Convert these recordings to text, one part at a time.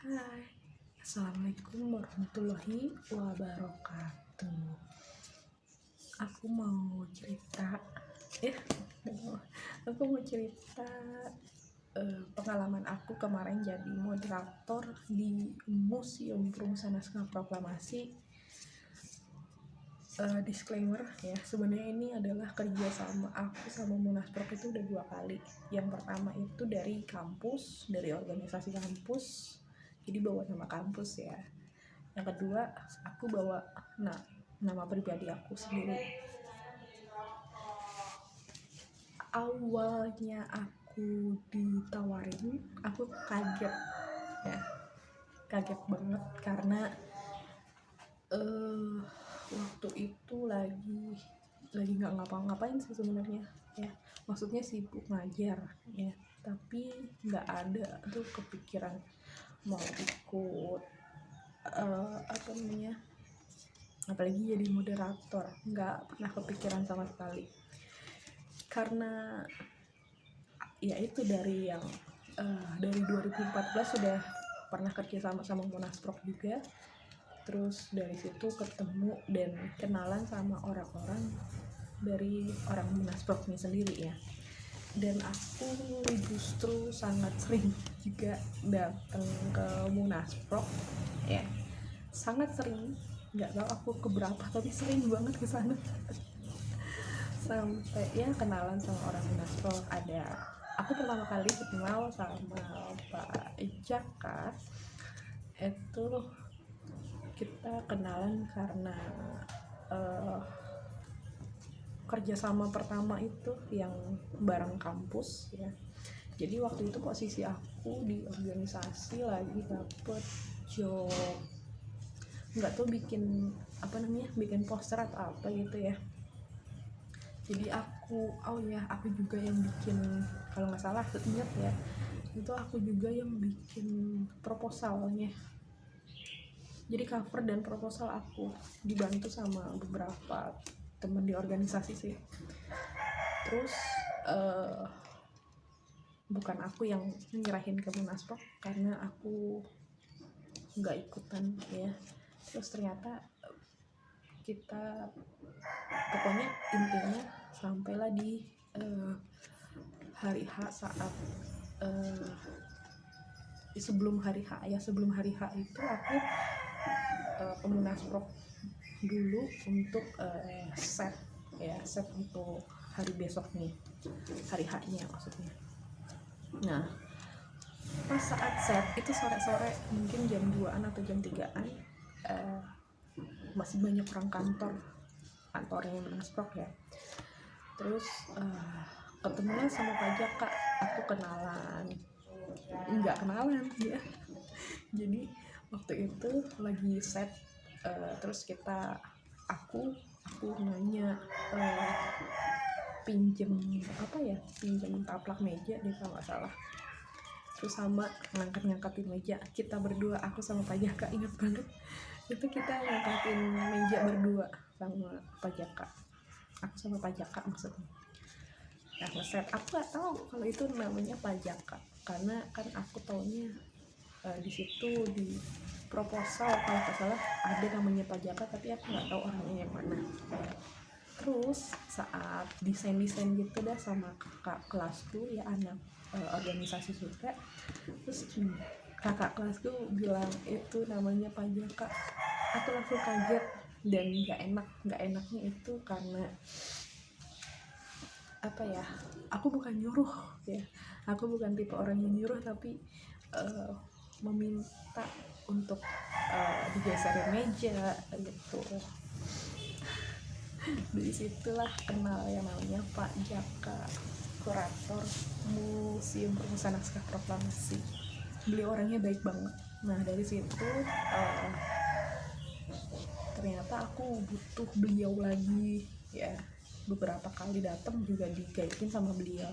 Hai, Assalamualaikum warahmatullahi wabarakatuh. Aku mau cerita, ya, aku mau cerita pengalaman aku kemarin jadi moderator di Museum Perumahan Naskah Proklamasi. Disclaimer ya, sebenarnya ini adalah kerja sama aku sama Munasprok itu udah 2 kali. Yang pertama itu dari kampus, dari organisasi kampus, jadi bawa nama kampus ya. Yang kedua aku bawa nama pribadi aku sendiri. Awalnya aku ditawarin, aku kaget ya, kaget banget karena waktu itu lagi nggak ngapa-ngapain sih sebenarnya ya, maksudnya sibuk ngajar ya, tapi nggak ada tuh kepikiran mau ikut apalagi jadi moderator, nggak pernah kepikiran sama sekali karena ya itu dari 2014 sudah pernah kerja sama Munasprok juga. Terus dari situ ketemu dan kenalan sama orang-orang dari orang Munasproknya sendiri ya. Dan aku justru sangat sering juga datang ke Munasprok ya, sangat sering, nggak tahu aku keberapa tapi sering banget ke sana. Sampai ya kenalan sama orang Munasprok. Aku pertama kali kenal sama Pak Jaka itu, kita kenalan karena kerjasama pertama itu yang bareng kampus ya. Jadi waktu itu posisi aku di organisasi lagi dapet job, nggak tahu bikin poster atau apa gitu ya. Jadi aku juga yang bikin, kalau nggak salah ingat ya, itu aku juga yang bikin proposalnya. Jadi cover dan proposal aku dibantu sama beberapa teman di organisasi sih. Terus bukan aku yang nyerahin ke Munasprok karena aku nggak ikutan ya. Terus ternyata kita pokoknya intinya sampailah di hari H, saat sebelum hari H itu aku ke Munasprok dulu untuk set untuk hari besok nih, hari H-nya maksudnya. Nah, pas saat set itu sore-sore, mungkin jam 2-an atau jam 3-an, masih banyak orang kantornya Munasprok ya. Terus ketemulah sama Pak Jaka, aku nggak kenalan ya. Jadi waktu itu lagi set, terus aku nanya pinjem taplak meja deh kalau nggak salah. Terus sama ngangkatin meja, kita berdua, aku sama Pak Jaka, ingat banget itu kita ngangkatin meja berdua sama Pak Jaka, aku sama Pak Jaka maksudnya. Nah, ngeset, aku nggak tahu kalau itu namanya Pak Jaka karena kan aku taunya di situ di proposal kalau nggak salah ada namanya Pak Jaka, tapi aku nggak tahu orangnya yang mana. Terus saat desain gitu dah sama kakak kelasku ya, anak organisasi juga. Terus kakak kelasku bilang itu namanya Pak Jaka. Aku langsung kaget dan nggak enaknya itu karena aku bukan nyuruh ya, aku bukan tipe orang yang nyuruh, tapi meminta untuk digeserin meja gitu. Dari situlah kenal yang namanya Pak Jaka, kurator Museum Perumahan Naskah Proklamasi. Beliau orangnya baik banget. Nah, dari situ ternyata aku butuh beliau lagi ya. Beberapa kali datang juga digaikin sama beliau.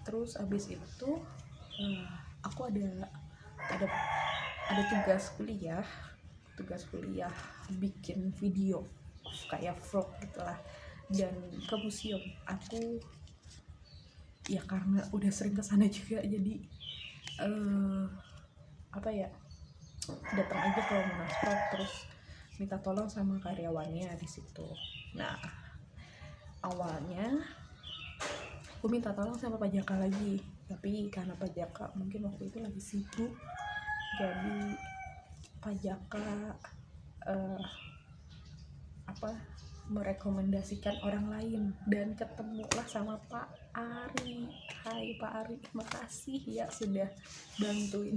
Terus abis itu aku ada tugas kuliah bikin video kayak vlog gitulah, dan ke museum. Aku ya karena udah sering kesana juga, jadi apa ya, datang aja ke Monasprok terus minta tolong sama karyawannya di situ. Nah awalnya aku minta tolong sama Pak Jaka lagi, tapi karena Pak Jaka mungkin waktu itu lagi sibuk, jadi Pak Jaka merekomendasikan orang lain dan ketemulah sama Pak Ari. Hai Pak Ari, makasih ya sudah bantuin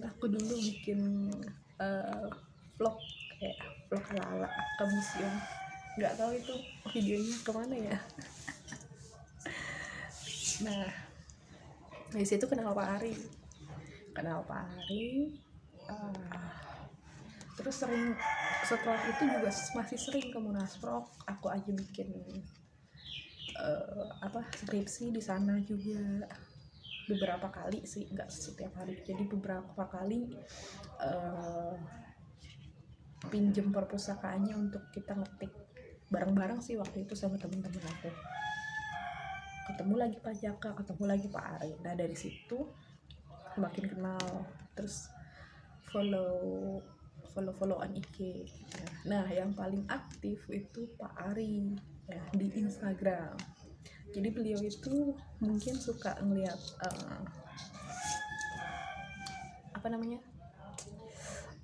aku dulu bikin vlog, kayak vlog ala ke museum. Nggak tahu itu videonya kemana ya. Nah dari situ kenal Pak Ari, terus sering, setelah itu juga masih sering ke Monasprok. Aku aja bikin skripsi di sana juga beberapa kali sih, nggak setiap hari, jadi beberapa kali pinjem perpustakaannya untuk kita ngetik bareng-bareng sih waktu itu sama temen-temen aku. Ketemu lagi Pak Jaka, ketemu lagi Pak Ari. Nah dari situ makin kenal, terus follow-followan IG. Nah yang paling aktif itu Pak Ari ya, di Instagram. Jadi beliau itu mungkin suka ngeliat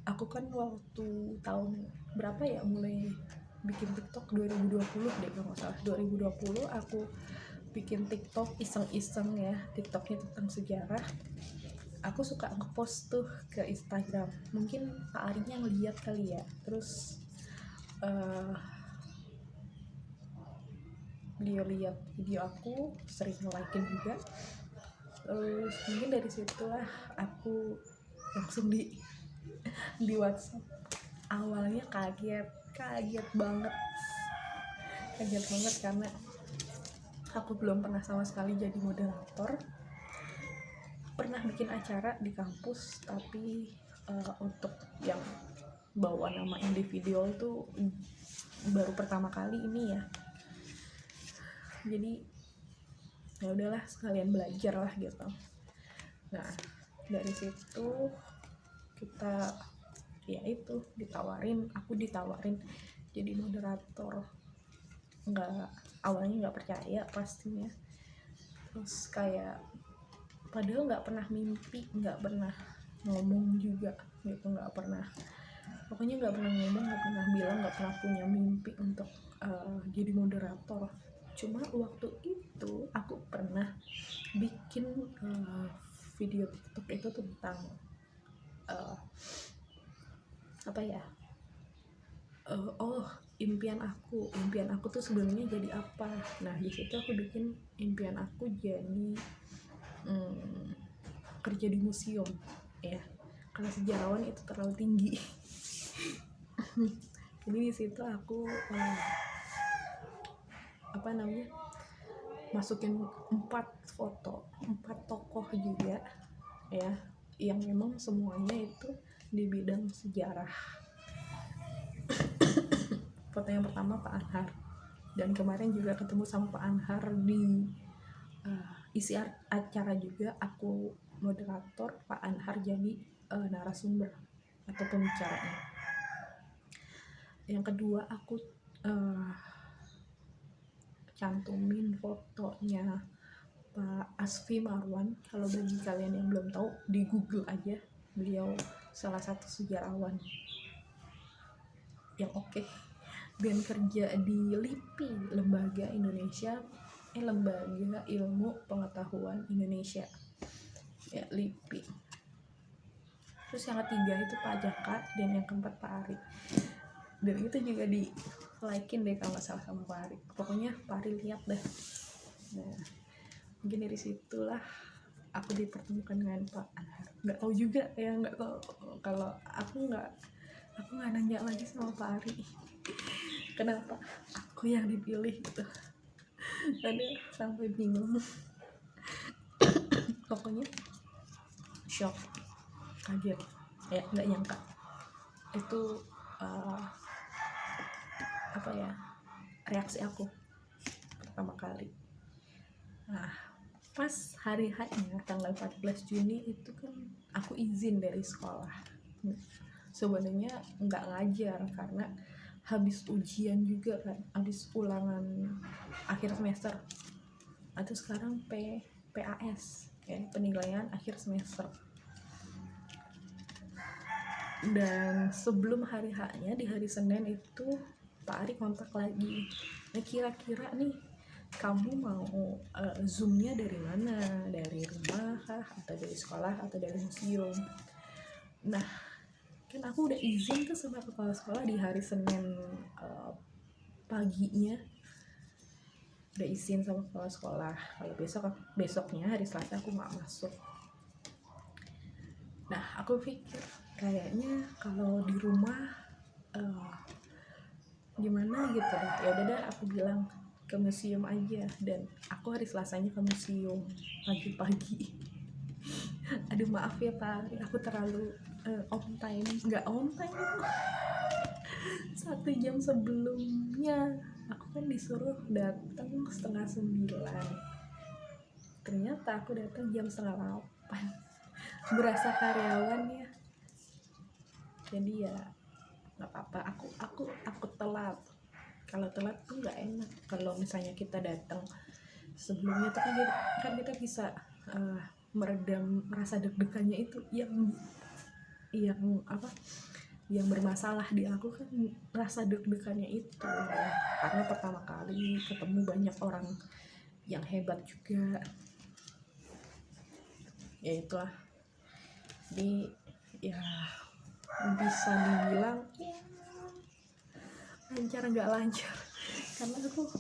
aku kan waktu tahun berapa ya mulai bikin TikTok, 2020 deh kalau nggak salah. 2020 aku bikin TikTok iseng-iseng ya, TikToknya tentang sejarah. Aku suka ngepost tuh ke Instagram, mungkin Pak Arinya ngeliat kali ya, terus beliau lihat video aku, sering nge-like juga. Terus mungkin dari situlah aku langsung di WhatsApp. Awalnya kaget banget karena aku belum pernah sama sekali jadi moderator. Pernah bikin acara di kampus, tapi untuk yang bawa nama individual tuh baru pertama kali ini ya. Jadi ya udahlah, sekalian belajar lah gitu. Nah dari situ kita aku ditawarin jadi moderator. Awalnya nggak percaya pastinya, terus kayak padahal nggak pernah mimpi, nggak pernah ngomong juga gitu, nggak pernah ngomong, nggak pernah bilang, nggak pernah punya mimpi untuk jadi moderator. Cuma waktu itu aku pernah bikin video TikTok itu tentang impian aku tuh sebenarnya jadi apa. Nah di situ aku bikin impian aku jadi kerja di museum ya, karena sejarawan itu terlalu tinggi. Jadi di situ aku masukin 4 tokoh juga ya, yang memang semuanya itu di bidang sejarah. Foto yang pertama Pak Anhar, dan kemarin juga ketemu sama Pak Anhar di isi acara juga, aku moderator, Pak Anhar jadi narasumber atau pembicaranya. Yang kedua aku cantumin fotonya Pak Asfi Marwan. Kalau bagi kalian yang belum tahu, di Google aja, beliau salah satu sejarawan yang oke, dan kerja di LIPI, Lembaga Ilmu Pengetahuan Indonesia ya, LIPI. Terus yang ketiga itu Pak Jaka, dan yang keempat Pak Ari. Dan itu juga di like-in deh kalau nggak salah sama Pak Ari. Pokoknya Pak Ari lihat deh. Nah mungkin dari situlah aku dipertemukan dengan Pak Anhar. Nggak tahu juga ya, nggak tahu, kalau aku nggak nanya lagi sama Pak Ari kenapa aku yang dipilih gitu. Ada sampai bingung. Pokoknya shock, kaget ya, nggak nyangka itu reaksi aku pertama kali. Nah pas hari H-nya tanggal 14 Juni itu kan aku izin dari sekolah. Sebenarnya nggak ngajar karena habis ujian juga kan, habis ulangan akhir semester atau sekarang PAS ya, penilaian akhir semester. Dan sebelum hari H-nya di hari Senin itu Pak Ari kontak lagi, nah kira-kira nih kamu mau zoomnya dari mana, dari rumah kah, atau dari sekolah, atau dari museum. Nah kan aku udah izin tuh sama kepala sekolah di hari Senin paginya, udah izin sama kepala sekolah kalau besoknya hari Selasa aku nggak masuk. Nah aku pikir kayaknya kalau di rumah gimana gitu, ya udah dah aku bilang ke museum aja, dan aku hari Selasanya ke museum pagi-pagi. Aduh maaf ya Pak, aku terlalu on time, nggak on time itu 1 jam sebelumnya. Aku kan disuruh datang 8:30, ternyata aku datang jam 7:30. Berasa karyawan ya, jadi ya nggak apa-apa, aku telat. Kalau telat tuh nggak enak. Kalau misalnya kita datang sebelumnya tuh kan kita bisa meredam rasa deg-degannya itu yang bermasalah di aku kan, rasa deg-degannya itu ya. Karena pertama kali ketemu banyak orang yang hebat juga ya, itulah. Jadi ya bisa dibilang ya lancar nggak lancar karena aku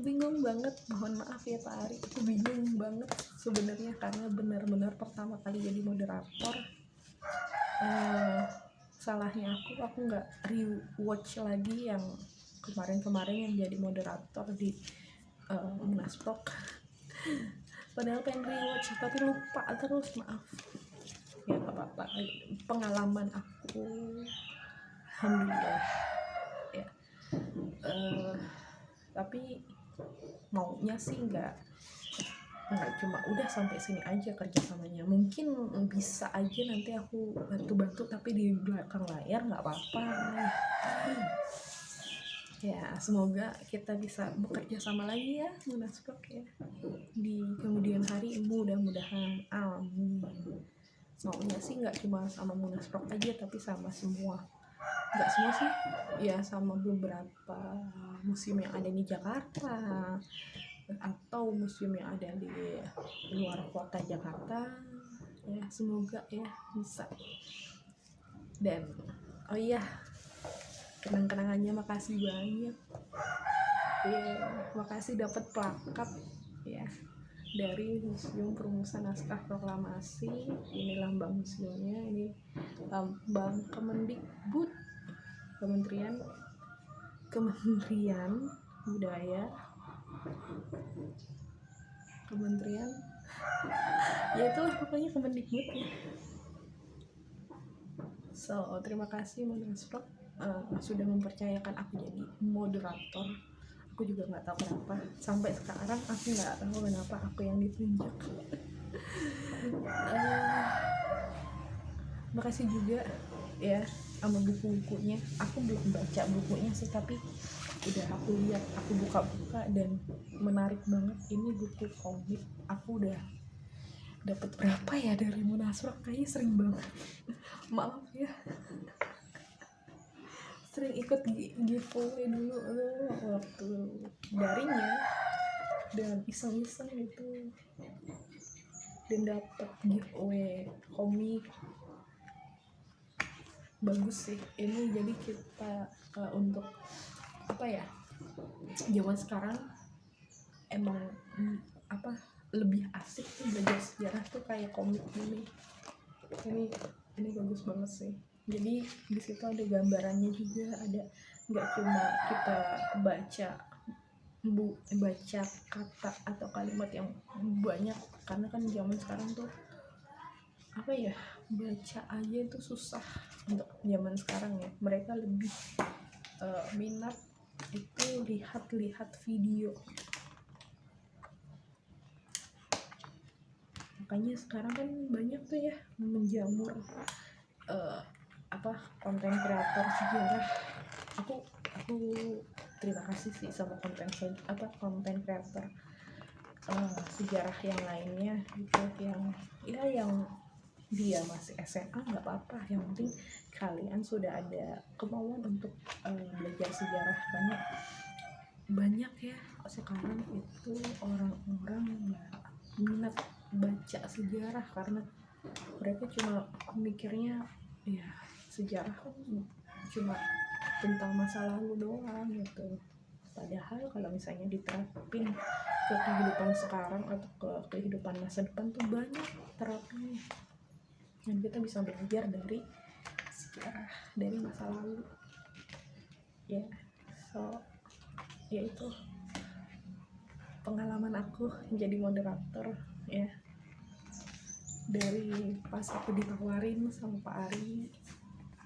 bingung banget. Mohon maaf ya Pak Ari, aku bingung banget sebenarnya karena benar-benar pertama kali jadi moderator. Salahnya aku nggak rewatch lagi yang kemarin yang jadi moderator di Munasprok. Padahal pengen rewatch tapi lupa terus, maaf ya, nggak apa-apa. Pengalaman aku alhamdulillah ya. Tapi maunya sih nggak cuma udah sampai sini aja kerjasamanya. Mungkin bisa aja nanti aku bantu-bantu tapi di belakang layar, nggak apa-apa ya. Semoga kita bisa bekerja sama lagi ya Munasprok ya di kemudian hari, mudah-mudahan, amin. Maunya sih nggak cuma sama Munasprok aja tapi sama semua, nggak semua sih ya, sama beberapa museum yang ada di Jakarta atau museum yang ada di luar kota Jakarta ya. Semoga ya bisa. Dan oh iya, kenang-kenangannya makasih banyak ya, makasih dapat plakat ya dari Museum Perumusan Naskah Proklamasi. Ini lambang museumnya, ini lambang Kemendikbud, Kementerian Budaya, Kementerian ya itulah pokoknya Kemendikbud ya. So terima kasih Munasprok sudah mempercayakan aku jadi moderator. Aku juga nggak tahu kenapa sampai sekarang aku nggak tahu kenapa aku yang ditunjuk. Makasih juga ya sama buku-bukunya. Aku belum baca bukunya sih, tapi udah aku lihat, aku buka-buka dan menarik banget. Ini buku komik. Aku udah dapat berapa ya dari Munasprok, kayaknya sering banget. Maaf ya, sering ikut giveaway dulu waktu daringnya dan iseng-iseng gitu, dan dapat giveaway komik bagus sih ini. Jadi kita untuk apa ya, zaman sekarang emang lebih asik tuh belajar sejarah tuh kayak komik ini bagus banget sih. Jadi di situ ada gambarannya juga, ada, nggak cuma kita baca kata atau kalimat yang banyak, karena kan zaman sekarang tuh baca aja itu susah untuk zaman sekarang ya. Mereka lebih minat itu lihat video. makanya sekarang kan banyak tuh ya menjamur konten kreator sejarah. Aku terima kasih sih sama konten kreator sejarah yang lainnya gitu, yang dia masih SMA nggak apa-apa, yang penting kalian sudah ada kemauan untuk belajar sejarah. Karena banyak ya sekarang itu orang-orang nggak minat baca sejarah karena mereka cuma mikirnya ya sejarah kan cuma tentang masa lalu doang gitu. Padahal kalau misalnya diterapin ke kehidupan sekarang atau ke kehidupan masa depan tuh banyak terapinya, dan kita bisa belajar dari sejarah dari masa lalu ya. Ya itu pengalaman aku menjadi moderator ya, dari pas aku ditawarin sama Pak Ari,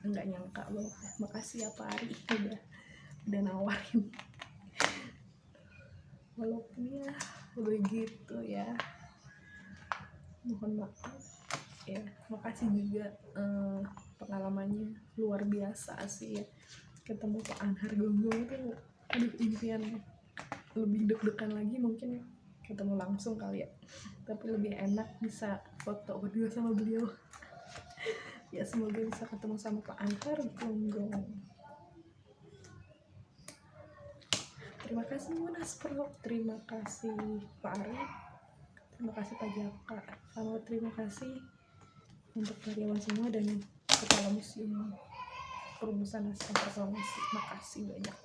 nggak nyangka loh. Makasih ya Pak Ari udah nawarin, walaupun ya begitu ya, mohon maaf ya. Makasih juga, pengalamannya luar biasa sih ya. Ketemu Pak Anhar Gonggong itu aduh, impian lebih deg-degan lagi mungkin ketemu langsung kali ya, tapi lebih enak bisa foto berdua sama beliau. Ya semoga bisa ketemu sama Pak Anhar Gonggong. Terima kasih Munas Pro, terima kasih Pak Ari, terima kasih Pak Jaka, sama terima kasih untuk karyawan semua dan kepala museum perumusan naskah proklamasi. Makasih banyak.